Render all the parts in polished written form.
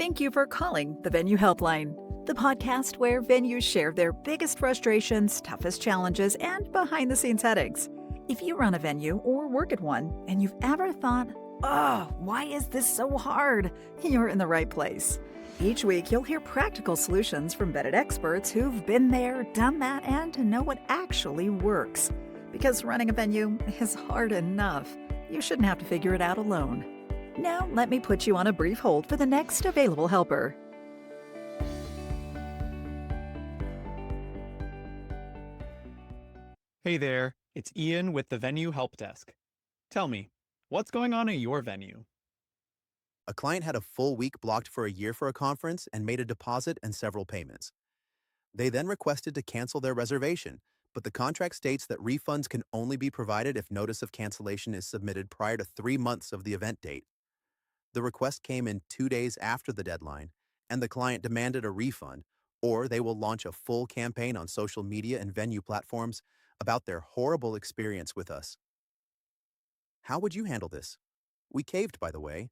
Thank you for calling the Venue Helpline, the podcast where venues share their biggest frustrations, toughest challenges, and behind the scenes headaches. If you run a venue or work at one and you've ever thought, "Oh, why is this so hard?" you're in the right place. Each week, you'll hear practical solutions from vetted experts who've been there, done that, and know what actually works. Because running a venue is hard enough. You shouldn't have to figure it out alone. Now, let me put you on a brief hold for the next available helper. Hey there, it's Ian with the Venue Help Desk. Tell me, what's going on at your venue? A client had a full week blocked for a year for a conference and made a deposit and several payments. They then requested to cancel their reservation, but the contract states that refunds can only be provided if notice of cancellation is submitted prior to 3 months of the event date. The request came in 2 days after the deadline, and the client demanded a refund, or they will launch a full campaign on social media and venue platforms about their horrible experience with us. How would you handle this? We caved, by the way,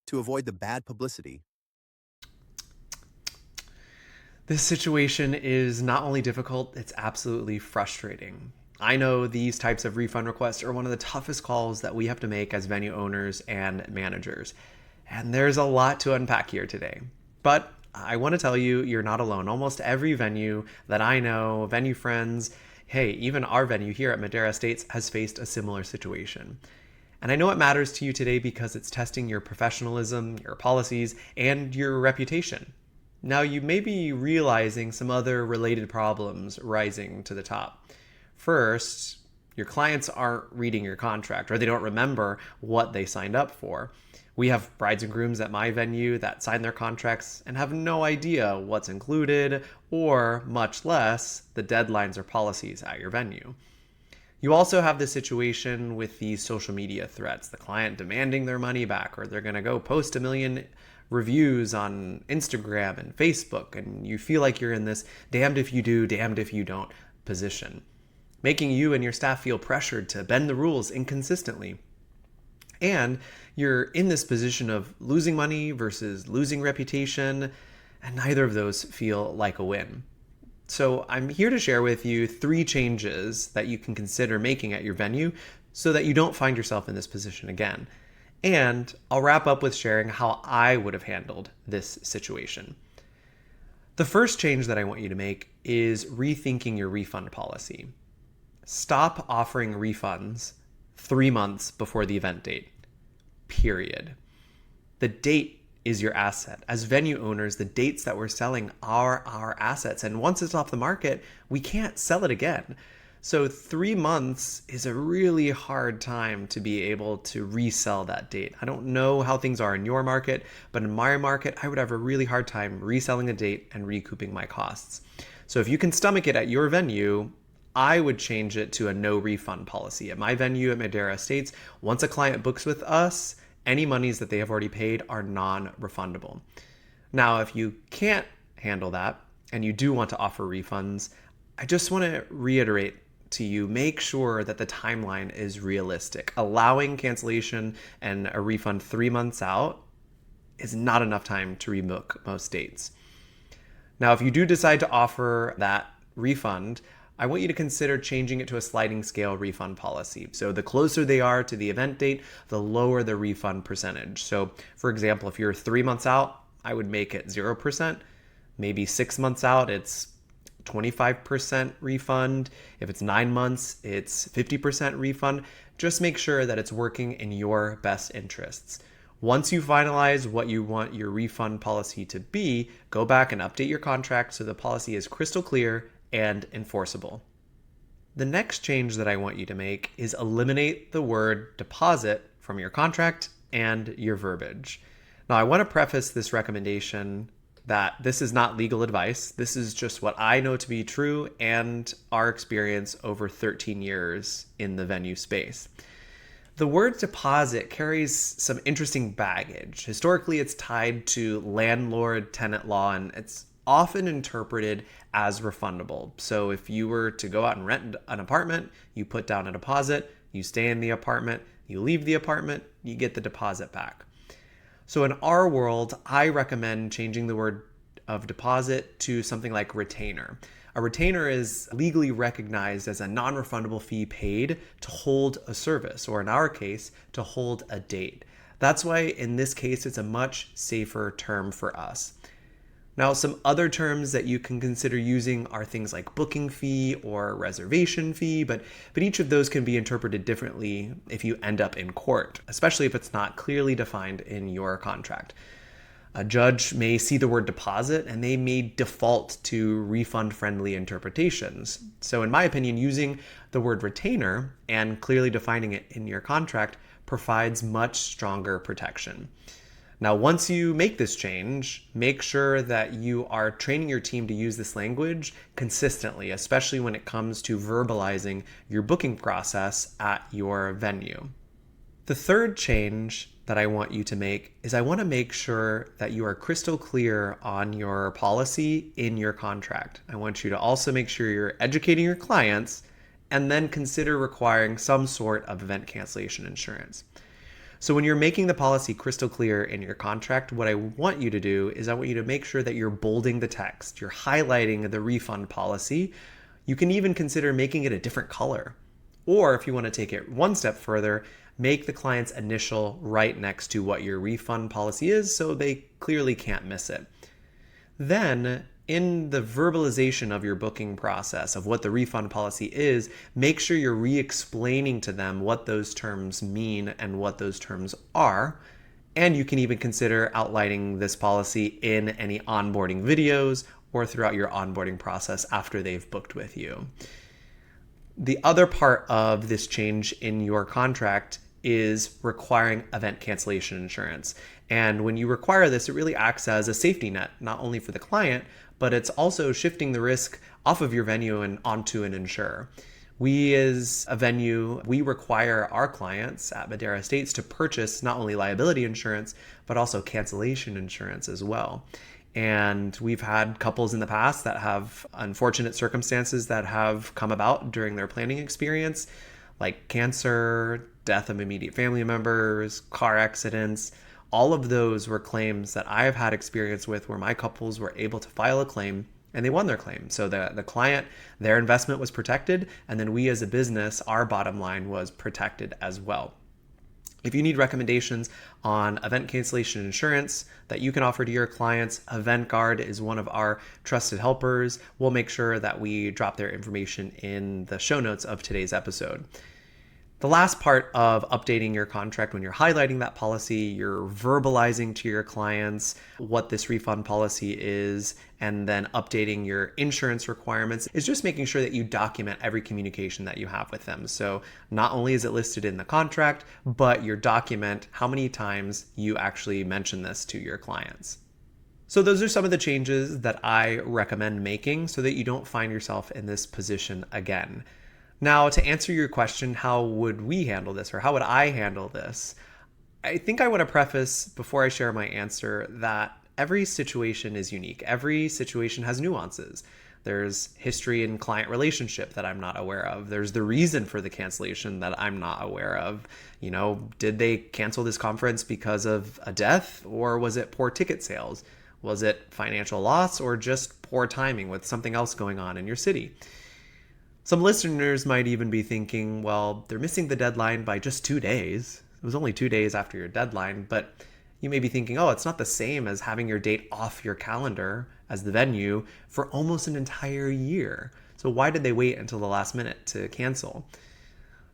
to avoid the bad publicity. This situation is not only difficult, it's absolutely frustrating. I know these types of refund requests are one of the toughest calls that we have to make as venue owners and managers. And there's a lot to unpack here today. But I want to tell you, you're not alone. Almost every venue that I know, venue friends, hey, even our venue here at Madera Estates has faced a similar situation. And I know it matters to you today because it's testing your professionalism, your policies, and your reputation. Now, you may be realizing some other related problems rising to the top. First, your clients aren't reading your contract, or they don't remember what they signed up for. We have brides and grooms at my venue that sign their contracts and have no idea what's included, or much less the deadlines or policies at your venue. You also have the situation with these social media threats, the client demanding their money back, or they're going to go post 1 million reviews on Instagram and Facebook, and you feel like you're in this damned if you do, damned if you don't position, making you and your staff feel pressured to bend the rules inconsistently. And you're in this position of losing money versus losing reputation, and neither of those feel like a win. So I'm here to share with you 3 changes that you can consider making at your venue so that you don't find yourself in this position again. And I'll wrap up with sharing how I would have handled this situation. The first change that I want you to make is rethinking your refund policy. Stop offering refunds 3 months before the event date. Period. The date is your asset. As venue owners, the dates that we're selling are our assets. And once it's off the market, we can't sell it again. So 3 months is a really hard time to be able to resell that date. I don't know how things are in your market, but in my market, I would have a really hard time reselling a date and recouping my costs. So if you can stomach it at your venue, I would change it to a no refund policy. At my venue at Madera Estates, once a client books with us, any monies that they have already paid are non-refundable. Now, if you can't handle that and you do want to offer refunds, I just want to reiterate to you, make sure that the timeline is realistic. Allowing cancellation and a refund 3 months out is not enough time to rebook most dates. Now, if you do decide to offer that refund, I want you to consider changing it to a sliding scale refund policy. So the closer they are to the event date, the lower the refund percentage. So for example, if you're 3 months out, I would make it 0%. Maybe 6 months out, it's 25% refund. If it's 9 months, it's 50% refund. Just make sure that it's working in your best interests. Once you finalize what you want your refund policy to be, go back and update your contract so the policy is crystal clear and enforceable. The next change that I want you to make is eliminate the word deposit from your contract and your verbiage. Now, I want to preface this recommendation that this is not legal advice. This is just what I know to be true and our experience over 13 years in the venue space. The word deposit carries some interesting baggage. Historically, it's tied to landlord-tenant law, and it's often interpreted as refundable. So if you were to go out and rent an apartment, you put down a deposit, you stay in the apartment, you leave the apartment, you get the deposit back. So in our world, I recommend changing the word of deposit to something like retainer. A retainer is legally recognized as a non-refundable fee paid to hold a service, or in our case, to hold a date. That's why in this case, it's a much safer term for us. Now, some other terms that you can consider using are things like booking fee or reservation fee, but each of those can be interpreted differently if you end up in court, especially if it's not clearly defined in your contract. A judge may see the word deposit and they may default to refund-friendly interpretations. So in my opinion, using the word retainer and clearly defining it in your contract provides much stronger protection. Now, once you make this change, make sure that you are training your team to use this language consistently, especially when it comes to verbalizing your booking process at your venue. The third change that I want you to make is I want to make sure that you are crystal clear on your policy in your contract. I want you to also make sure you're educating your clients and then consider requiring some sort of event cancellation insurance. So when you're making the policy crystal clear in your contract, what I want you to do is I want you to make sure that you're bolding the text, you're highlighting the refund policy. You can even consider making it a different color. Or if you want to take it one step further, make the client's initial right next to what your refund policy is so they clearly can't miss it. Then, in the verbalization of your booking process of what the refund policy is, make sure you're re-explaining to them what those terms mean and what those terms are. And you can even consider outlining this policy in any onboarding videos or throughout your onboarding process after they've booked with you. The other part of this change in your contract is requiring event cancellation insurance. And when you require this, it really acts as a safety net, not only for the client, but it's also shifting the risk off of your venue and onto an insurer. We as a venue, we require our clients at Madera Estates to purchase not only liability insurance, but also cancellation insurance as well. And we've had couples in the past that have unfortunate circumstances that have come about during their planning experience, like cancer, death of immediate family members, car accidents. All of those were claims that I have had experience with where my couples were able to file a claim and they won their claim. So the client, their investment was protected, and then we as a business, our bottom line was protected as well. If you need recommendations on event cancellation insurance that you can offer to your clients, EventGuard is one of our trusted helpers. We'll make sure that we drop their information in the show notes of today's episode. The last part of updating your contract, when you're highlighting that policy, you're verbalizing to your clients what this refund policy is, and then updating your insurance requirements, is just making sure that you document every communication that you have with them. So not only is it listed in the contract, but you document how many times you actually mention this to your clients. So those are some of the changes that I recommend making so that you don't find yourself in this position again. Now, to answer your question, how would we handle this, or how would I handle this? I think I want to preface before I share my answer that every situation is unique. Every situation has nuances. There's history in client relationship that I'm not aware of. There's the reason for the cancellation that I'm not aware of. Did they cancel this conference because of a death, or was it poor ticket sales? Was it financial loss, or just poor timing with something else going on in your city? Some listeners might even be thinking, well, they're missing the deadline by just 2 days. It was only 2 days after your deadline, but you may be thinking, oh, it's not the same as having your date off your calendar as the venue for almost an entire year. So why did they wait until the last minute to cancel?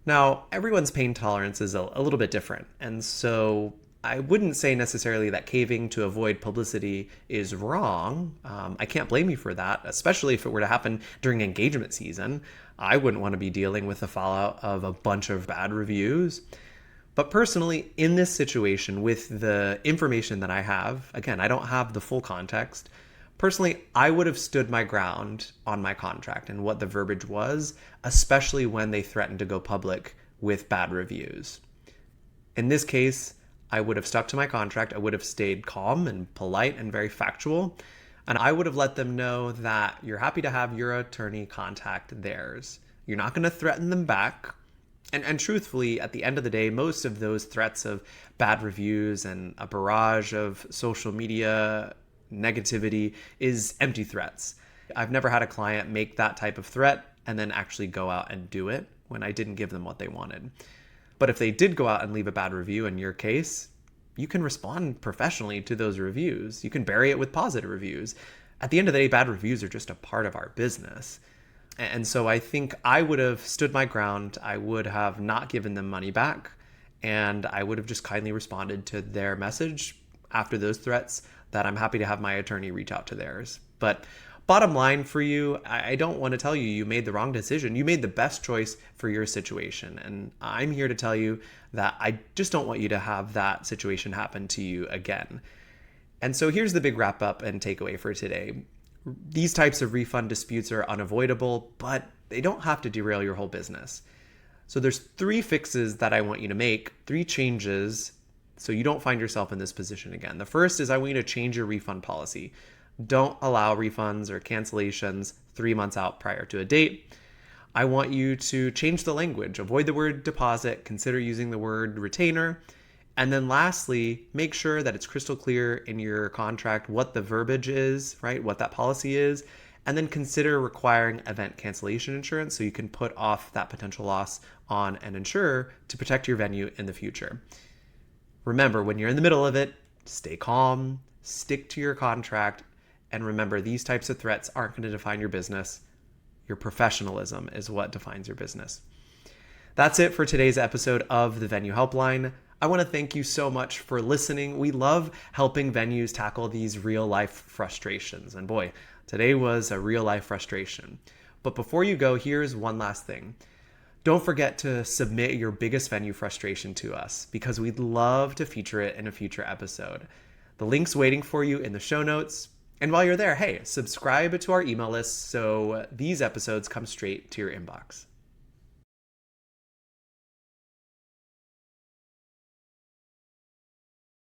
Now, everyone's pain tolerance is a little bit different. And so I wouldn't say necessarily that caving to avoid publicity is wrong. I can't blame you for that, especially if it were to happen during engagement season. I wouldn't want to be dealing with the fallout of a bunch of bad reviews. But personally, in this situation, with the information that I have, again, I don't have the full context. Personally, I would have stood my ground on my contract and what the verbiage was, especially when they threatened to go public with bad reviews. In this case, I would have stuck to my contract. I would have stayed calm and polite and very factual. And I would have let them know that you're happy to have your attorney contact theirs. You're not going to threaten them back, And truthfully, at the end of the day, most of those threats of bad reviews and a barrage of social media negativity is empty threats. I've never had a client make that type of threat and then actually go out and do it when I didn't give them what they wanted. But if they did go out and leave a bad review in your case, you can respond professionally to those reviews. You can bury it with positive reviews. At the end of the day, bad reviews are just a part of our business. And so I think I would have stood my ground. I would have not given them money back. And I would have just kindly responded to their message after those threats that I'm happy to have my attorney reach out to theirs. But bottom line for you, I don't want to tell you you made the wrong decision. You made the best choice for your situation. And I'm here to tell you that I just don't want you to have that situation happen to you again. And so here's the big wrap up and takeaway for today. These types of refund disputes are unavoidable, but they don't have to derail your whole business. So there's 3 fixes that I want you to make, 3 changes, so you don't find yourself in this position again. The first is I want you to change your refund policy. Don't allow refunds or cancellations 3 months out prior to a date. I want you to change the language. Avoid the word deposit. Consider using the word retainer. And then lastly, make sure that it's crystal clear in your contract what the verbiage is, right? What that policy is. And then consider requiring event cancellation insurance so you can put off that potential loss on an insurer to protect your venue in the future. Remember, when you're in the middle of it, stay calm, stick to your contract, and remember, these types of threats aren't going to define your business. Your professionalism is what defines your business. That's it for today's episode of the Venue Helpline. I want to thank you so much for listening. We love helping venues tackle these real life frustrations. And boy, today was a real life frustration. But before you go, here's one last thing. Don't forget to submit your biggest venue frustration to us because we'd love to feature it in a future episode. The link's waiting for you in the show notes. And while you're there, hey, subscribe to our email list so these episodes come straight to your inbox.